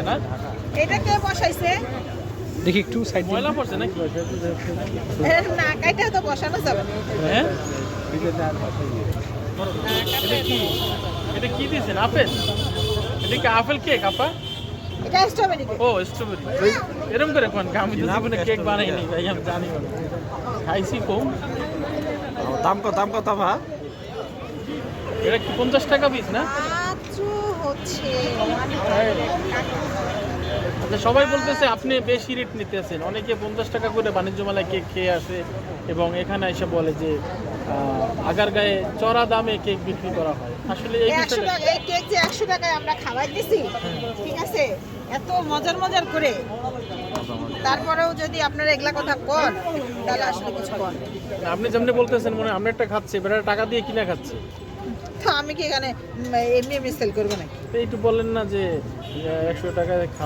না? এটা কে বসাইছে? দেখি একটু সাইড ময়লা পড়ছে নাকি? না কাইটা তো বসানো যাবে না। হ্যাঁ? না, এটা কি? এটা কি দিয়েছেন? আপেল? এটা কি আপেল কেক আপা? এটা স্ট্রবেরি কেক। ও স্ট্রবেরি। এরকম করে কোন আমি তো জীবনে কেক বানাইনি ভাই, আমি জানি না। খাইছি কম। দাম কত ভা? এটা কি 50 টাকা পিস না? মাত্র হচ্ছে আচ্ছা, সবাই বলতেছে আপনি বেশি রেট নিতেছেন। অনেকে 50 টাকা করে বাণিজ্য মেলায় কেক খেয়ে আসে এবং এখানে এসে বলে যে আগারগাঁয়ে চড়া দামে কেক বিক্রি করা হয়। আসলে এই 100 বিষয়টা টাকা এই কেক যে 100 টাকায় আমরা খাওয়াই দিছি, ঠিক আছে, এত মজার করে, তারপরেও যদি আপনারা এগুলা কথা কন তাহলে আসলে কিছু কন। আপনি যেমনি বলতেছেন মনে হয় আমরা একটা খাচ্ছি, এবার টাকা দিয়ে কিনা খাচ্ছি। তো আমি কি এখানে এমনি সেল করবো নাকি? তো একটু বলেন না যে 100 টাকায় খাওয়া